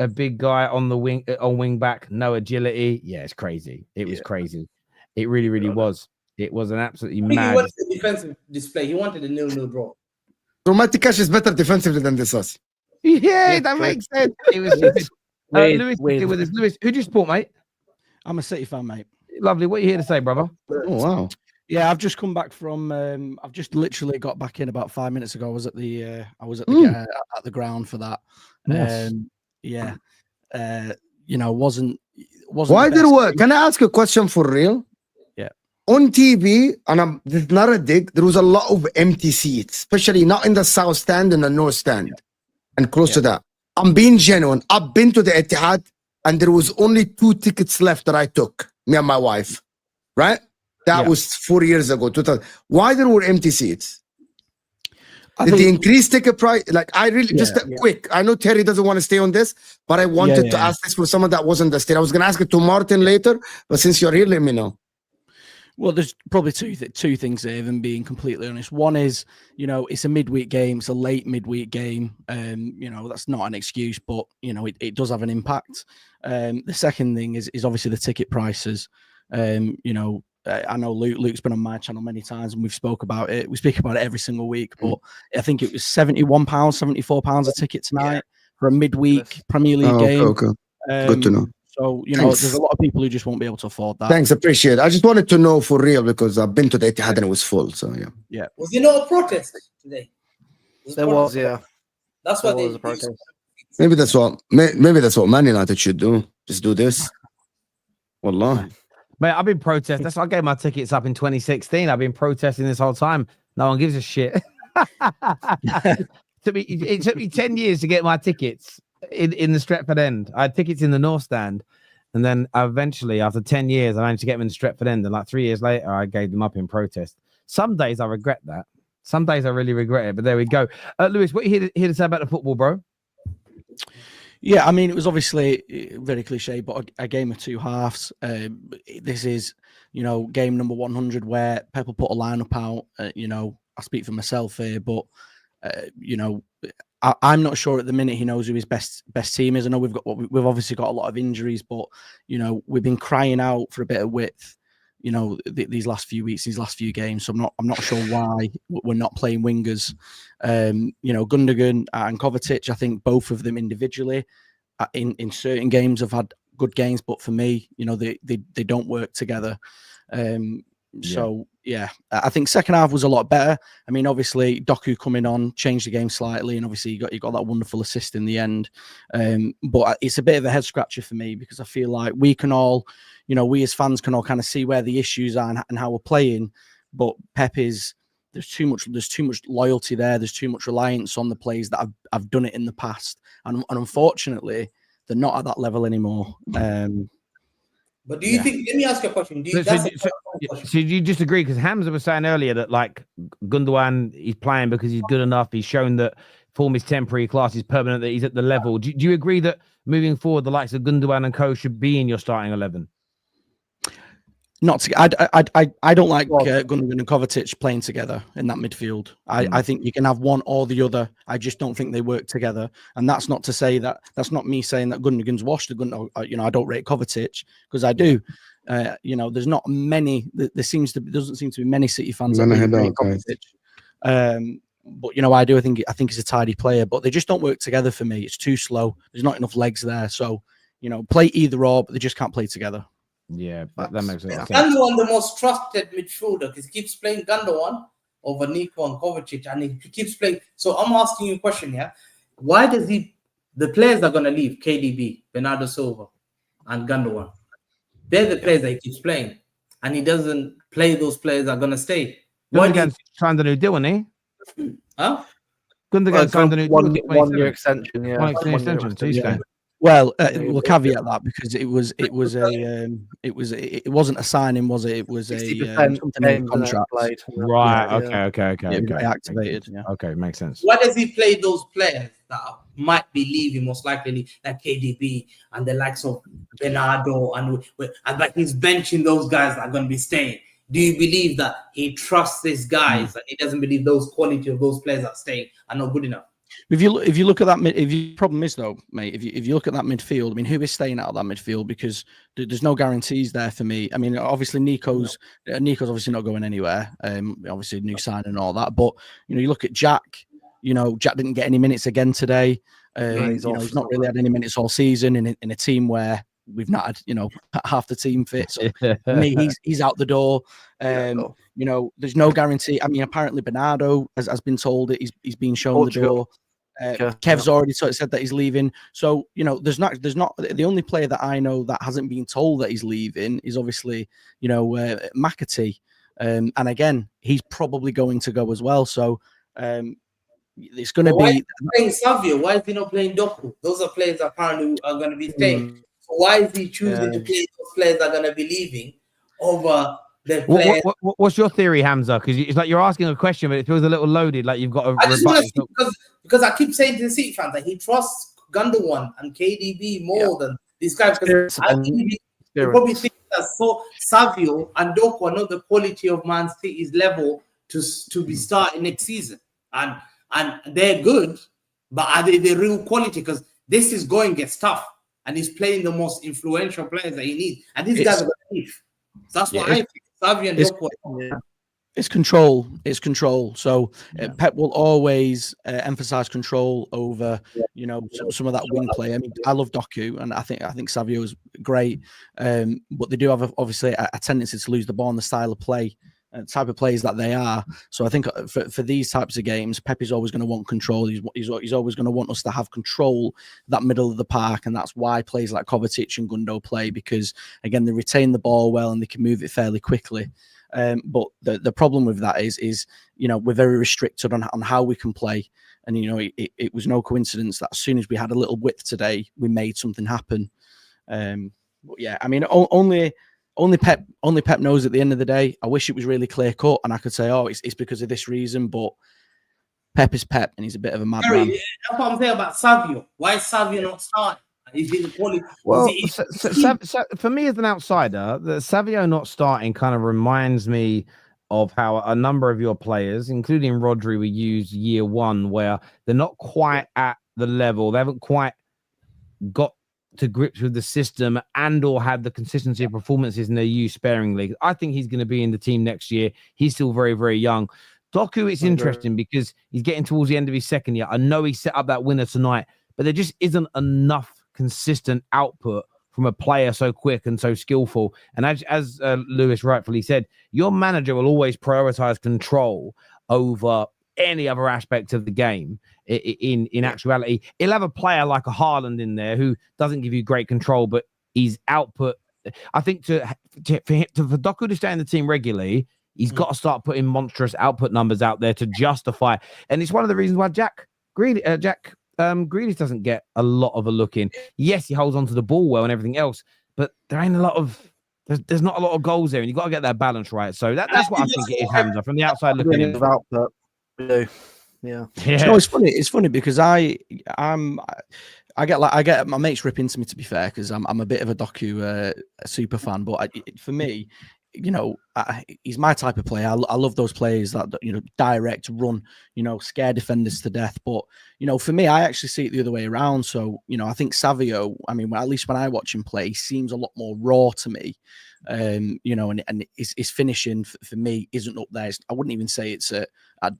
a big guy on the wing back? No agility. Yeah, it's crazy. It was crazy. It really, really was. It was an absolutely mad.
He wanted a defensive display. He wanted a 0-0 draw.
Romantic is better defensively than this us.
Yeah, that makes sense. It was. Lewis, Lewis, who do you support, mate?
I'm a City fan, mate.
Lovely. What are you here to say, brother?
Oh, wow.
Yeah, I've just come back from. I've just literally got back in about 5 minutes ago. I was at the at the ground for that.
Yes.
Wasn't.
Why did it work? Can I ask a question for real?
Yeah.
On TV, and this is not a dig. There was a lot of empty seats, especially not in the south stand and the north stand, and close to that. I'm being genuine. I've been to the Etihad, and there was only 2 tickets left that I took, me and my wife, right? That was 4 years ago, 2000. Why there were empty seats? Did they increase ticket price? Like, I really, quick. I know Terry doesn't want to stay on this, but I wanted to ask this for someone that wasn't the state. I was going to ask it to Martin later, but since you're here, let me know.
Well, there's probably two things there, even being completely honest. One is, it's a midweek game. It's a late midweek game. That's not an excuse, but, it does have an impact. The second thing is obviously the ticket prices. I know Luke's been on my channel many times and we've spoke about it. We speak about it every single week, but I think it was £71, £74 a ticket tonight for a midweek Premier League game.
Okay. Good to know.
So, there's a lot of people who just won't be able to afford that.
Thanks, appreciate it. I just wanted to know for real because I've been to the Etihad and it was full. So,
yeah.
Was there no protest today?
There was, yeah.
That's what
was a protest.
Maybe that's what Man United should do. Just do this. Wallah.
Mate, I've been protesting. That's why I gave my tickets up in 2016. I've been protesting this whole time. No one gives a shit. It took me 10 years to get my tickets in the Stretford end. I had tickets in the North Stand. And then eventually, after 10 years, I managed to get them in the Stretford end. And like 3 years later, I gave them up in protest. Some days I regret that. Some days I really regret it. But there we go. Lewis, what are you here to say about the football, bro?
Yeah, I mean, it was obviously very cliche, but a game of 2 halves. This is, game number 100 where Pep will put a lineup out. I speak for myself here, but, I'm not sure at the minute he knows who his best team is. I know we've obviously got a lot of injuries, but, we've been crying out for a bit of width, these last few weeks, these last few games. So I'm not sure why we're not playing wingers. Gündogan and Kovacic, I think both of them individually in certain games have had good games, but for me, they don't work together. So I think second half was a lot better. I mean, obviously Doku coming on changed the game slightly, and obviously you got that wonderful assist in the end. But it's a bit of a head scratcher for me because I feel like we can all, we as fans can all kind of see where the issues are and how we're playing. But Pep there's too much loyalty there. There's too much reliance on the players that have done it in the past, and unfortunately, They're not at that level anymore.
But do you think? Let me ask you a question. Do you,
so you just agree? Because Hamza was saying earlier that like Gündogan, he's playing because he's good enough. He's shown that form is temporary, class is permanent. That he's at the level. Do you agree that moving forward, the likes of Gündogan and co should be in your starting 11?
Not to, I don't like Gündogan and Kovacic playing together in that midfield. I think you can have one or the other. I just don't think they work together. And that's not to say that's not me saying that Gündogan's washed. I don't rate Kovacic because I do. There's not many. Doesn't seem to be many City fans that rate Kovacic. But I do. I think he's a tidy player, but they just don't work together for me. It's too slow. There's not enough legs there. So play either or, but they just can't play together.
Yeah, that makes sense.
Gündogan the most trusted midfielder because he keeps playing Gündogan over Nico and Kovacic, and he keeps playing. So I'm asking you a question here: why does the players are going to leave? KDB, Bernardo Silva, and Gündogan. They're the players that he keeps playing, and he doesn't play those players that are going to stay.
Gundogan's signed a new deal, isn't he?
Huh?
Gundogan signed a new deal.
1 year extension. Yeah,
1 year extension. So he's going.
Well, we'll caveat that because it wasn't a signing, was it? It was a contract.
Right. Okay.
Activated. Yeah.
Okay, makes sense.
Why does he play those players that might be leaving, most likely, like KDB and the likes of Bernardo, and like he's benching those guys that are going to be staying? Do you believe that he trusts these guys and he doesn't believe those quality of those players that are staying are not good enough?
If you look at that, problem is though, mate, if you look at that midfield, I mean, who is staying out of that midfield? Because there's no guarantees there for me. I mean, obviously Nico's obviously not going anywhere. Obviously new sign and all that. But you look at Jack. Jack didn't get any minutes again today. He's not really had any minutes all season in a team where we've not had half the team fit. So for me, he's out the door. There's no guarantee. I mean, apparently Bernardo has been told that he's been shown the door. Kev's already sort of said that he's leaving. So there's not the only player that I know that hasn't been told that he's leaving is obviously McAtee, and again he's probably going to go as well. So it's going to be.
Why is he playing Savio? Why is he not playing Doku? Those are players that apparently are going to be staying. So why is he choosing to play those players that are going to be leaving over?
What's your theory, Hamza? Because it's like you're asking a question, but it feels a little loaded. Like you've got a.
I just want to see because I keep saying to the City fans that he trusts Gündogan and KDB more than these guys. Because I think he probably think that Savio and Doku are not the quality of Man City's level to be starting next season, and they're good, but are they the real quality? Because this is going to get tough, and he's playing the most influential players that he needs, and these guys are going to leave. So that's what I think.
It's control. It's control. So Pep will always emphasize control over, some of that wing play. I mean, I love Doku, and I think Savio is great, but they do have obviously a tendency to lose the ball in the style of play, type of players that they are. So I think for these types of games, Pep is always going to want control. He's always going to want us to have control that middle of the park, and that's why players like Kovacic and Gundo play, because again they retain the ball well and they can move it fairly quickly. But the problem with that is we're very restricted on how we can play, and it was no coincidence that as soon as we had a little width today, we made something happen. But yeah, I mean only Pep knows at the end of the day. I wish it was really clear cut and I could say, it's because of this reason, but Pep is Pep and he's a bit of a madman.
That's what I'm saying about Savio. Why is Savio not starting? Is he the quality?
Well, so for me as an outsider, the Savio not starting kind of reminds me of how a number of your players, including Rodri, were used year one, where they're not quite at the level. They haven't quite got to grips with the system and or had the consistency of performances, and they're used sparingly. I think he's going to be in the team next year. He's still very, very young. Doku, it's interesting because he's getting towards the end of his second year. I know he set up that winner tonight, but there just isn't enough consistent output from a player so quick and so skillful. And as Lewis rightfully said, your manager will always prioritize control over any other aspect of the game. In actuality, he'll have a player like a Haaland in there who doesn't give you great control, but his output, I think for Doku to stay in the team regularly, he's got to start putting monstrous output numbers out there to justify. And it's one of the reasons why Jack Grealish doesn't get a lot of a look in. Yes, he holds on to the ball well and everything else, but there ain't a lot of. There's not a lot of goals there, and you've got to get that balance right. So that's what I think it is, Hamza, from the outside looking in.
Output. We do. Yeah.
You know, it's funny. It's funny because I get my mates rip into me, to be fair, because I'm a bit of a Doku super fan. But for me, you know, he's my type of player. I love those players that, you know, direct, run, you know, scare defenders to death. But, you know, for me, I actually see it the other way around. So, you know, I think Savio, I mean, at least when I watch him play, he seems a lot more raw to me. You know, and his finishing for me isn't up there. I wouldn't even say it's at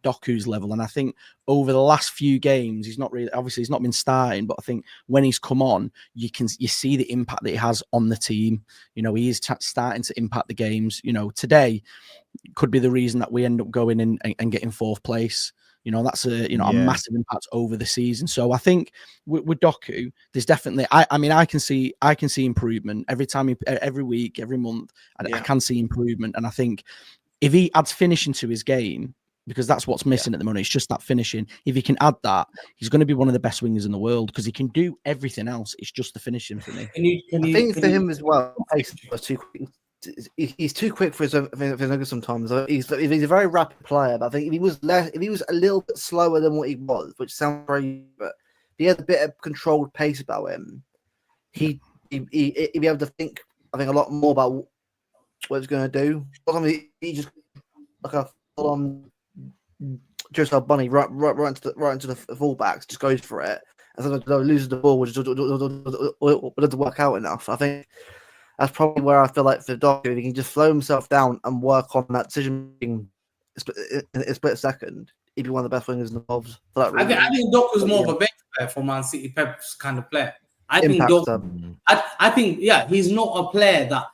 Doku's level. And I think over the last few games, he's not been starting, but I think when he's come on, you see the impact that he has on the team. You know, he is starting to impact the games. You know, today could be the reason that we end up going in and getting fourth place. You know, that's a massive impact over the season. So I think with Doku, there's definitely. I mean, I can see improvement every week, every month. I can see improvement, and I think if he adds finishing to his game, because that's what's missing at the moment, it's just that finishing. If he can add that, he's going to be one of the best wingers in the world because he can do everything else. It's just the finishing for me.
I think for him as well, he's too quick for his own sometimes. He's a very rapid player, but I think if he was a little bit slower than what he was, which sounds very, but if he had a bit of controlled pace about him, he'd be able to think, I think, a lot more about what he's going to do. Sometimes he just like a full-on Josko bunny right into the fullbacks, just goes for it, and sometimes loses the ball, which doesn't work out enough. I think that's probably where I feel like for Doku, if he can just slow himself down and work on that decision making in a split second, he'd be one of the best wingers in the world.
I think Doku's more of a bench player for Man City, Pep's kind of player. I think he's not a player that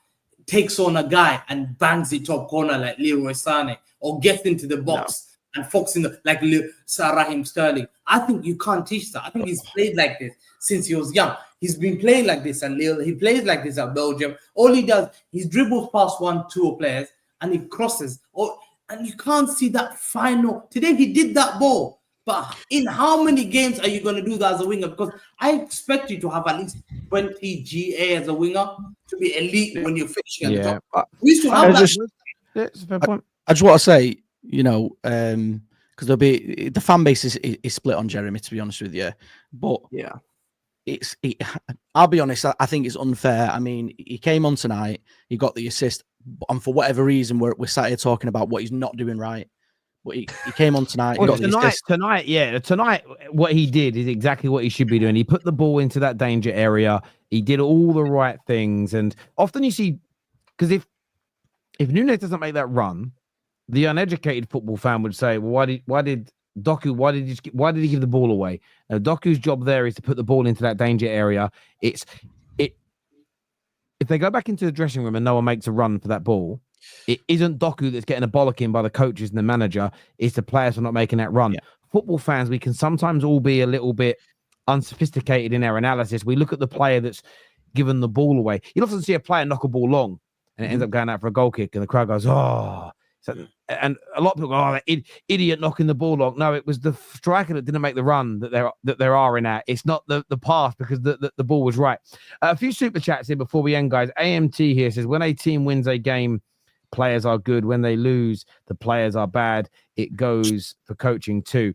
takes on a guy and bangs it top corner like Leroy Sané or gets into the box and focuses like Raheem Sterling. I think you can't teach that. I think he's played like this since he was young. He's been playing like this at Lille. He plays like this at Belgium. All he does, he dribbles past 1-2 players and he crosses. And you can't see that final. Today he did that ball. But in how many games are you going to do that as a winger? Because I expect you to have at least 20 GA as a winger to be elite when you're finishing at the top. We used to have that.
It's a fair point.
I just want to say, you know, because there'll be the fan base is split on Jeremy, to be honest with you. But I'll be honest, I think it's unfair. I mean, he came on tonight, he got the assist, and for whatever reason, we're sat here talking about what he's not doing right. But he came on tonight.
Tonight, what he did is exactly what he should be doing. He put the ball into that danger area. He did all the right things, and often you see, because if Núñez doesn't make that run, the uneducated football fan would say, "Well, why did he give the ball away?" Now, Doku's job there is to put the ball into that danger area. If they go back into the dressing room and no one makes a run for that ball, it isn't Doku that's getting a bollocking by the coaches and the manager. It's the players for not making that run. Yeah. Football fans, we can sometimes all be a little bit unsophisticated in our analysis. We look at the player that's given the ball away. You'll often see a player knock a ball long and it ends up going out for a goal kick and the crowd goes, "Oh." And a lot of people go, "Oh, that idiot knocking the ball long." No, it was the striker that didn't make the run that there are in that. It's not the pass because the ball was right. A few super chats here before we end, guys. AMT here says, when a team wins a game, players are good. When they lose, the players are bad. It goes for coaching too.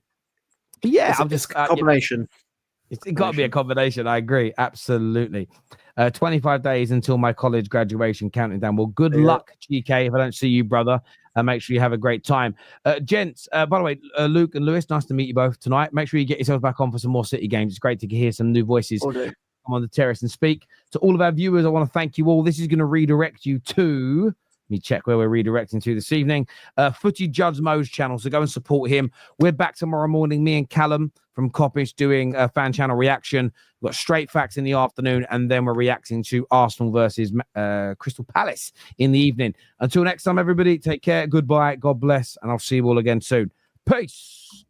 Yeah,
it's a combination.
It's got to be a combination. I agree. Absolutely. 25 days until my college graduation, counting down. Well, good luck, GK. If I don't see you, brother, make sure you have a great time. Gents, by the way, Luke and Lewis, nice to meet you both tonight. Make sure you get yourselves back on for some more City games. It's great to hear some new voices come on the terrace and speak. To all of our viewers, I want to thank you all. This is going to redirect you to... Let me check where we're redirecting to this evening. Footy Judge Mo's channel, so go and support him. We're back tomorrow morning, me and Callum from Coppish doing a fan channel reaction. We've got Straight Facts in the afternoon, and then we're reacting to Arsenal versus Crystal Palace in the evening. Until next time, everybody, take care, goodbye, God bless, and I'll see you all again soon. Peace.